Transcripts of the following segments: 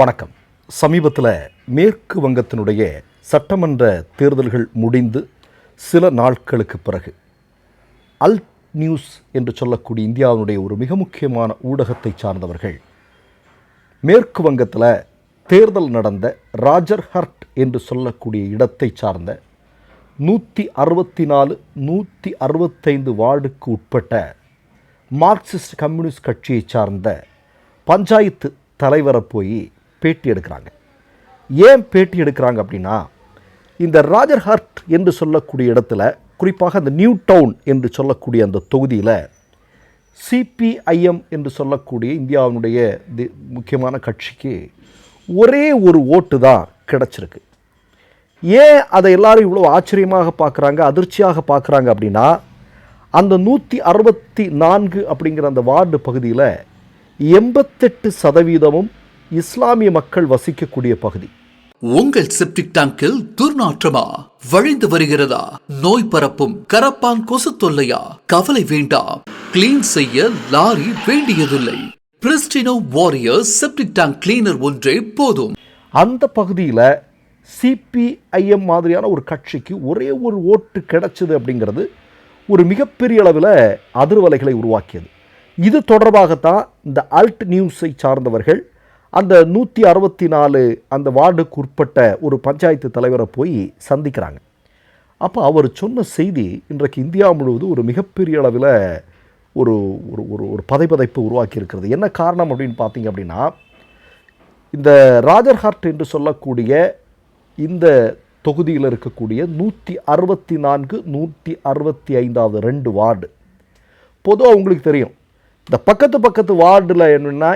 வணக்கம். சமீபத்தில் மேற்கு வங்கத்தினுடைய சட்டமன்ற தேர்தல்கள் முடிந்து சில நாட்களுக்கு பிறகு அல்ட் நியூஸ் என்று சொல்லக்கூடிய இந்தியாவினுடைய ஒரு மிக முக்கியமான ஊடகத்தை சார்ந்தவர்கள் மேற்கு வங்கத்தில் தேர்தல் நடந்த ராஜர்ஹட் என்று சொல்லக்கூடிய இடத்தை சார்ந்த 164 165 வார்டுக்கு உட்பட்ட மார்க்சிஸ்ட் கம்யூனிஸ்ட் கட்சியை சார்ந்த பஞ்சாயத்து தலைவரை போய் பேட்டி எடுக்கிறாங்க. ஏன் பேட்டி எடுக்கிறாங்க அப்படின்னா, இந்த ராஜர்ஹட் என்று சொல்லக்கூடிய இடத்துல, குறிப்பாக அந்த நியூ டவுன் என்று சொல்லக்கூடிய அந்த தொகுதியில் சிபிஐஎம் என்று சொல்லக்கூடிய இந்தியாவினுடைய முக்கியமான கட்சிக்கு ஒரே ஒரு ஓட்டு தான் கிடச்சிருக்கு. ஏன் அதை எல்லாரும் இவ்வளோ ஆச்சரியமாக பார்க்குறாங்க, அதிர்ச்சியாக பார்க்குறாங்க அப்படின்னா, அந்த 164 அப்படிங்கிற அந்த வார்டு பகுதியில் 88% இஸ்லாமிய மக்கள் வசிக்கக்கூடிய பகுதி. உங்கள் செப்டிக் டேங்கில் துர்நாற்றமா வழிந்து வருகிறதா? நோய் பரப்பும் கரப்பான் கொசு தொல்லையா? கவலை வேண்டாம், கிளீன் செய்ய லாரி வேண்டியதில்லை. பிரிஸ்டினோ வாரியர் செப்டிக் டேங்க் கிளீனர் ஒன்றே போதும். அந்த பகுதியில் சிபிஐஎம் மாதிரியான ஒரு கட்சிக்கு ஒரே ஒரு ஓட்டு கிடைச்சது அப்படிங்கிறது ஒரு மிகப்பெரிய அளவில் அதிர்வலைகளை உருவாக்கியது. இது தொடர்பாகத்தான் இந்த அல்ட் நியூஸை சார்ந்தவர்கள் அந்த 164 அந்த வார்டுக்கு உட்பட்ட ஒரு பஞ்சாயத்து தலைவரை போய் சந்திக்கிறாங்க. அப்போ அவர் சொன்ன செய்தி இன்றைக்கு இந்தியா முழுவதும் ஒரு மிகப்பெரிய அளவில் ஒரு ஒரு பதைப்பதைப்பு உருவாக்கி இருக்கிறது. என்ன காரணம் அப்படின்னு பார்த்தீங்க அப்படின்னா, இந்த ராஜர்ஹட் என்று சொல்லக்கூடிய இந்த தொகுதியில் இருக்கக்கூடிய 164 165 2 வார்டு. பொதுவாக உங்களுக்கு தெரியும், இந்த பக்கத்து வார்டில் என்னென்னா,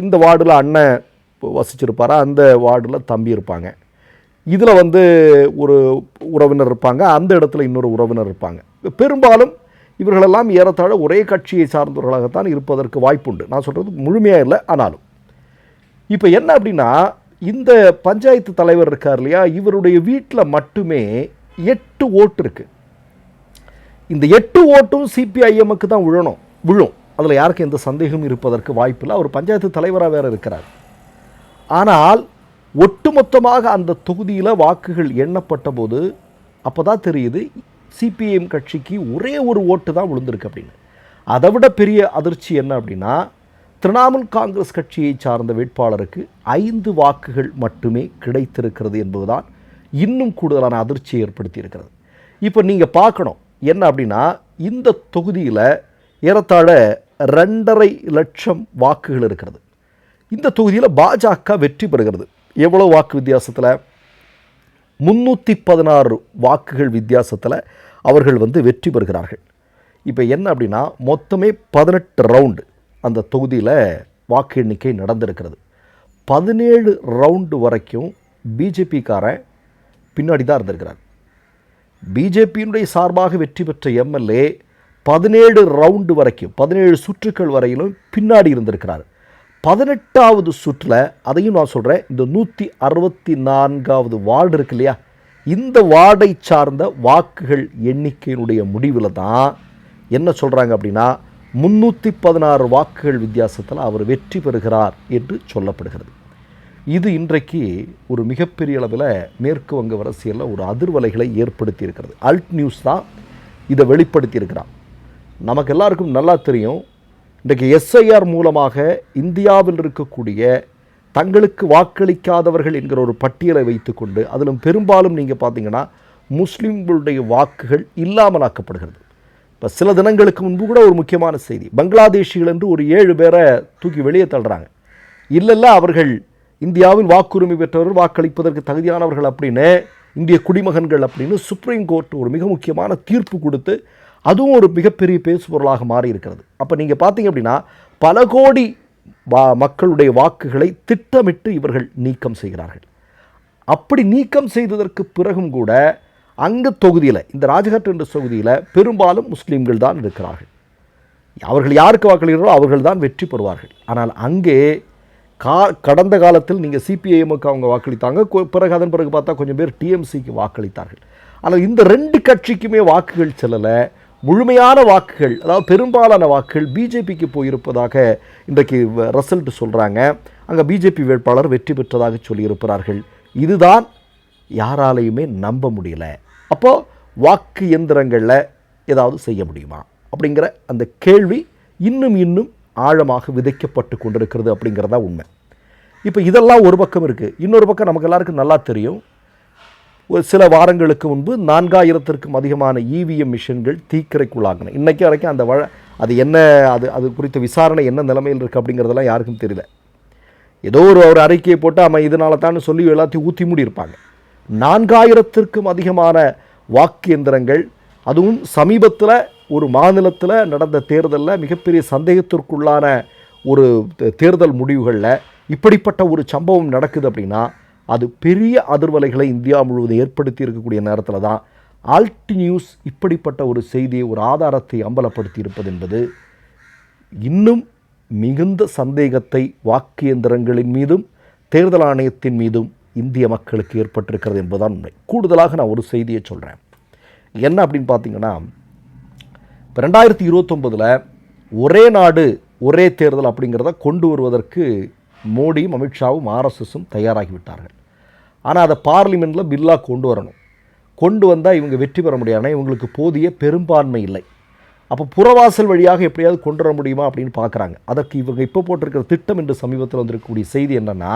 இந்த வார்டில் அண்ணன் வசிச்சிருப்பாரா, அந்த வார்டில் தம்பி இருப்பாங்க, இதில் ஒரு உறவினர் இருப்பாங்க, அந்த இடத்துல இன்னொரு உறவினர் இருப்பாங்க. பெரும்பாலும் இவர்களெல்லாம் ஏறத்தாழ ஒரே கட்சியை சார்ந்தவர்களாகத்தான் இருப்பதற்கு வாய்ப்புண்டு. நான் சொல்கிறது முழுமையாக இல்லை. ஆனாலும் இப்போ என்ன அப்படின்னா, இந்த பஞ்சாயத்து தலைவர் இருக்கார் இல்லையா, இவருடைய வீட்டில் மட்டுமே 8 ஓட்டு இருக்குது. இந்த 8 ஓட்டும் சிபிஐஎம்முக்கு தான் விழும். அதில் யாருக்கும் எந்த சந்தேகமும் இருப்பதற்கு வாய்ப்பில்லை. அவர் பஞ்சாயத்து தலைவராக வேறு இருக்கிறார். ஆனால் ஒட்டுமொத்தமாக அந்த தொகுதியில் வாக்குகள் எண்ணப்பட்ட போது அப்போ தான் தெரியுது, சிபிஎம் கட்சிக்கு ஒரே ஒரு ஓட்டு தான் விழுந்திருக்கு அப்படின்னு. அதை விட பெரிய அதிர்ச்சி என்ன அப்படின்னா, திரிணாமுல் காங்கிரஸ் கட்சியை சார்ந்த வேட்பாளருக்கு 5 வாக்குகள் மட்டுமே கிடைத்திருக்கிறது என்பதுதான் இன்னும் கூடுதலான அதிர்ச்சியை ஏற்படுத்தி இருக்கிறது. இப்போ நீங்கள் பார்க்கணும் என்ன அப்படின்னா, இந்த தொகுதியில் ஏறத்தாழ 2.5 லட்சம் வாக்குகள் இருக்கிறது. இந்த தொகுதியில் பாஜக வெற்றி பெறுகிறது. எவ்வளோ வாக்கு வித்தியாசத்தில்? 316 வாக்குகள் வித்தியாசத்தில் அவர்கள் வெற்றி பெறுகிறார்கள். இப்போ என்ன அப்படின்னா, மொத்தமே 18 ரவுண்டு அந்த தொகுதியில் வாக்கு எண்ணிக்கை நடந்திருக்கிறது. 17 ரவுண்டு வரைக்கும் பிஜேபிக்காரன் பின்னாடி தான் இருந்திருக்கிறார். பிஜேபியினுடைய சார்பாக வெற்றி பெற்ற எம்எல்ஏ 17 ரவுண்டு வரைக்கும், 17 சுற்றுக்கள் வரையிலும் பின்னாடி இருந்திருக்கிறார். 18வது சுற்றில், அதையும் நான் சொல்கிறேன், இந்த 164வது வார்டு இருக்கு இல்லையா, இந்த வார்டை சார்ந்த வாக்குகள் எண்ணிக்கையினுடைய முடிவில் தான் என்ன சொல்கிறாங்க அப்படின்னா, 316 வாக்குகள் வித்தியாசத்தில் அவர் வெற்றி பெறுகிறார் என்று சொல்லப்படுகிறது. இது இன்றைக்கு ஒரு மிகப்பெரிய அளவில் மேற்கு வங்க அரசியலில் ஒரு அதிர்வலைகளை ஏற்படுத்தி இருக்கிறது. அல்ட் நியூஸ் தான் இதை வெளிப்படுத்தி இருக்கிறார். நமக்கு எல்லாருக்கும் நல்லா தெரியும், இன்றைக்கு எஸ்ஐஆர் மூலமாக இந்தியாவில் இருக்கக்கூடிய தங்களுக்கு வாக்களிக்காதவர்கள் என்கிற ஒரு பட்டியலை வைத்துக்கொண்டு, அதிலும் பெரும்பாலும் நீங்கள் பார்த்தீங்கன்னா முஸ்லீம்களுடைய வாக்குகள் இல்லாமலாக்கப்படுகிறது. இப்போ சில தினங்களுக்கு முன்பு கூட ஒரு முக்கியமான செய்தி, பங்களாதேஷிகள் என்று ஒரு 7 பேரை தூக்கி வெளியே தள்ளுறாங்க. இல்லை அவர்கள் இந்தியாவில் வாக்குரிமை பெற்றவர்கள், வாக்களிப்பதற்கு தகுதியானவர்கள் அப்படின்னு, இந்திய குடிமகன்கள் அப்படின்னு சுப்ரீம் கோர்ட் ஒரு மிக முக்கியமான தீர்ப்பு கொடுத்து அதுவும் ஒரு மிகப்பெரிய பேசுபொருளாக மாறி இருக்கிறது. அப்போ நீங்கள் பார்த்தீங்க அப்படின்னா, பல கோடி மக்களுடைய வாக்குகளை திட்டமிட்டு இவர்கள் நீக்கம் செய்கிறார்கள். அப்படி நீக்கம் செய்ததற்கு பிறகும் கூட அங்கு தொகுதியில், இந்த ராஜ்கட் என்ற தொகுதியில் பெரும்பாலும் முஸ்லீம்கள் தான் இருக்கிறார்கள். அவர்கள் யாருக்கு வாக்களிக்கிறார்களோ அவர்கள் தான் வெற்றி பெறுவார்கள். ஆனால் அங்கே கடந்த காலத்தில் நீங்கள் சிபிஐஎம்முக்கு அவங்க வாக்களித்தாங்க, அதன் பிறகு பார்த்தா கொஞ்சம் பேர் டிஎம்சிக்கு வாக்களித்தார்கள். ஆனால் இந்த 2 கட்சிக்குமே வாக்குகள் செல்லலை. முழுமையான வாக்குகள், அதாவது பெரும்பாலான வாக்குகள் பிஜேபிக்கு போயிருப்பதாக இன்றைக்கு ரிசல்ட் சொல்கிறாங்க. அங்கே பிஜேபி வேட்பாளர் வெற்றி பெற்றதாக சொல்லியிருக்கிறார்கள். இதுதான் யாராலையுமே நம்ப முடியல. அப்போது வாக்கு இயந்திரங்களில் ஏதாவது செய்ய முடியுமா அப்படிங்கிற அந்த கேள்வி இன்னும் ஆழமாக விதைக்கப்பட்டு கொண்டிருக்கிறது அப்படிங்கிறதா உண்மை. இப்போ இதெல்லாம் ஒரு பக்கம் இருக்குது. இன்னொரு பக்கம் நமக்கு எல்லாருக்கும் நல்லா தெரியும், ஒரு சில வாரங்களுக்கு முன்பு 4000த்திற்கும் அதிகமான இவிஎம் மிஷின்கள் தீக்கிரைக்குள்ளாகின. இன்றைக்கி வரைக்கும் அந்த அது என்ன, அது குறித்த விசாரணை என்ன நிலைமையில் இருக்குது அப்படிங்கிறதெல்லாம் யாருக்கும் தெரியல. ஏதோ ஒரு அறிக்கையை போட்டு அவன் இதனால தான் சொல்லி எல்லாத்தையும் ஊற்றி மூடியிருப்பாங்க. 4000த்திற்கும் அதிகமான வாக்கு இயந்திரங்கள், அதுவும் சமீபத்தில் ஒரு மாநிலத்தில் நடந்த தேர்தலில் மிகப்பெரிய சந்தேகத்திற்குள்ளான ஒரு தேர்தல் முடிவுகளில் இப்படிப்பட்ட ஒரு சம்பவம் நடக்குது அப்படின்னா அது பெரிய அதிர்வலைகளை இந்தியா முழுவதும் ஏற்படுத்தி இருக்கக்கூடிய நேரத்தில் தான் ஆல்ட் நியூஸ் இப்படிப்பட்ட ஒரு செய்தியை, ஒரு ஆதாரத்தை அம்பலப்படுத்தி இருப்பது என்பது இன்னும் மிகுந்த சந்தேகத்தை வாக்கு இயந்திரங்களின் மீதும் தேர்தல் ஆணையத்தின் மீதும் இந்திய மக்களுக்கு ஏற்பட்டிருக்கிறது என்பதுதான் உண்மை. கூடுதலாக நான் ஒரு செய்தியை சொல்கிறேன். என்ன அப்படின்னு பார்த்தீங்கன்னா, இப்போ 2029 ஒரே நாடு ஒரே தேர்தல் அப்படிங்கிறத கொண்டு வருவதற்கு மோடியும் அமித்ஷாவும் ஆர்எஸ்எஸும் தயாராகிவிட்டார்கள். ஆனால் அதை பார்லிமெண்ட்டில் பில்லாக கொண்டு வரணும். கொண்டு வந்தால் இவங்க வெற்றி பெற முடியாது, இவங்களுக்கு போதிய பெரும்பான்மை இல்லை. அப்போ புறவாசல் வழியாக எப்படியாவது கொண்டு வர முடியுமா அப்படின்னு பார்க்குறாங்க. அதற்கு இவங்க இப்போ போட்டிருக்கிற திட்டம் என்று சமீபத்தில் வந்திருக்கக்கூடிய செய்தி என்னென்னா,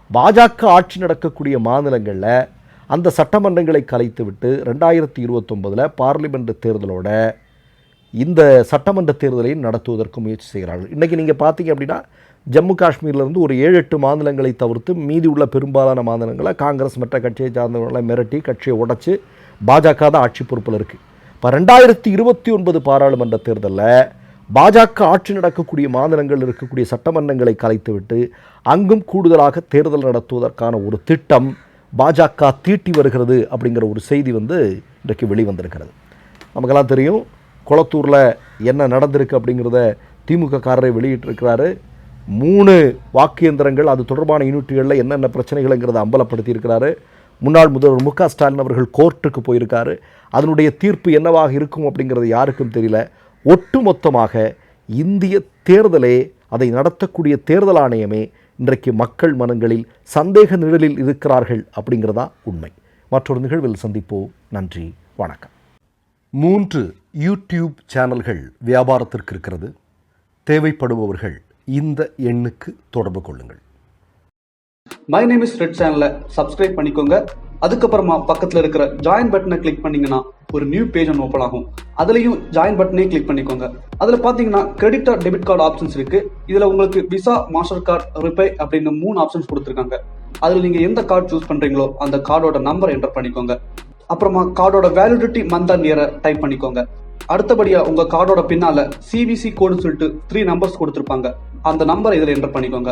பாஜக ஆட்சி நடக்கக்கூடிய மாநிலங்களில் அந்த சட்டமன்றங்களை கலைத்து விட்டு 2029 பார்லிமெண்ட் தேர்தலோட இந்த சட்டமன்ற தேர்தலையும் நடத்துவதற்கு முயற்சி செய்கிறார்கள். இன்றைக்கி நீங்கள் பார்த்தீங்க அப்படின்னா ஜம்மு காஷ்மீர்லேருந்து ஒரு 7-8 மாநிலங்களை தவிர்த்து மீதி உள்ள பெரும்பாலான மாநிலங்களை காங்கிரஸ் மற்ற கட்சியை சார்ந்தவர்களை மிரட்டி கட்சியை உடைச்சி பாஜக தான் ஆட்சி பொறுப்பில் இருக்குது. இப்போ 2029 பாராளுமன்ற தேர்தலில் பாஜக ஆட்சி நடக்கக்கூடிய மாநிலங்கள் இருக்கக்கூடிய சட்டமன்றங்களை கலைத்துவிட்டு அங்கும் கூடுதலாக தேர்தல் நடத்துவதற்கான ஒரு திட்டம் பாஜக தீட்டி வருகிறது அப்படிங்கிற ஒரு செய்தி இன்றைக்கு வெளிவந்திருக்கிறது. நமக்கெல்லாம் தெரியும் கொளத்தூரில் என்ன நடந்திருக்கு அப்படிங்கிறத திமுக காரரை வெளியிட்டிருக்கிறாரு. 3 வாக்கு இயந்திரங்கள், அது தொடர்பான யூனிட்டுகளில் என்னென்ன பிரச்சனைகள்ங்கிறத அம்பலப்படுத்தி இருக்கிறாரு. முன்னாள் முதல்வர் மு க ஸ்டாலின் அவர்கள் கோர்ட்டுக்கு போயிருக்காரு. அதனுடைய தீர்ப்பு என்னவாக இருக்கும் அப்படிங்கிறது யாருக்கும் தெரியல. ஒட்டுமொத்தமாக இந்திய தேர்தலே, அதை நடத்தக்கூடிய தேர்தல் ஆணையமே இன்றைக்கு மக்கள் மனங்களில் சந்தேக நிழலில் இருக்கிறார்கள் அப்படிங்கிறதா உண்மை. மற்றொரு நிகழ்வில் சந்திப்போம். நன்றி, வணக்கம். 3 யூடியூப் சேனல்கள் வியாபாரத்திற்கு இருக்கிறது. தேவைப்படுபவர்கள் இந்த எண்ணுக்கு தொடர்பு கொள்ளுங்கள். மை நேம் இஸ் ரெட் சேனலை சப்ஸ்கிரைப் பண்ணிக்கோங்க. அதுக்கப்புறமா பக்கத்தில் இருக்கிற ஜாயின் பட்டனை கிளிக் பண்ணீங்கன்னா ஒரு நியூ பேஜ் ஒன்று ஓப்பன் ஆகும். அதுலேயும் ஜாயின் பட்டனே கிளிக் பண்ணிக்கோங்க. அதில் பார்த்தீங்கன்னா credit R debit card options இருக்கு. இதில் உங்களுக்கு விசா, மாஸ்டர் கார்டு, ரிப்பே அப்படின்னு 3 ஆப்ஷன்ஸ் கொடுத்துருக்காங்க. அதில் நீங்கள் எந்த கார்டு சூஸ் பண்ணுறீங்களோ அந்த கார்டோட நம்பர் என்டர் பண்ணிக்கோங்க. அப்புறமா கார்டோட வேலிடிட்டி மந்த் அண்ட் இயரை டைப் பண்ணிக்கோங்க. அடுத்தபடியா உங்க கார்டோட பின்னால சிவிசி கோடுன்னு சொல்லிட்டு 3 நம்பர்ஸ் கொடுத்துருப்பாங்க. அந்த நம்பரை இதில் என்டர் பண்ணிக்கோங்க.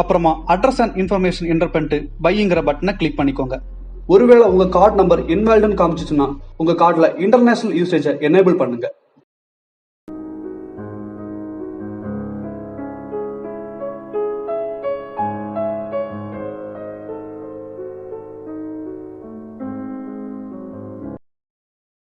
அப்புறமா அட்ரஸ் அண்ட் இன்ஃபர்மேஷன் என்டர் பண்ணிட்டு பைங்கிற பட்டனை கிளிக் பண்ணிக்கோங்க. ஒருவேளை உங்க கார்டு நம்பர் இன்வாலிட்னு காமிச்சிச்சுன்னா உங்க கார்டுல இன்டர்நேஷனல் யூசேஜை எனேபிள் பண்ணுங்க.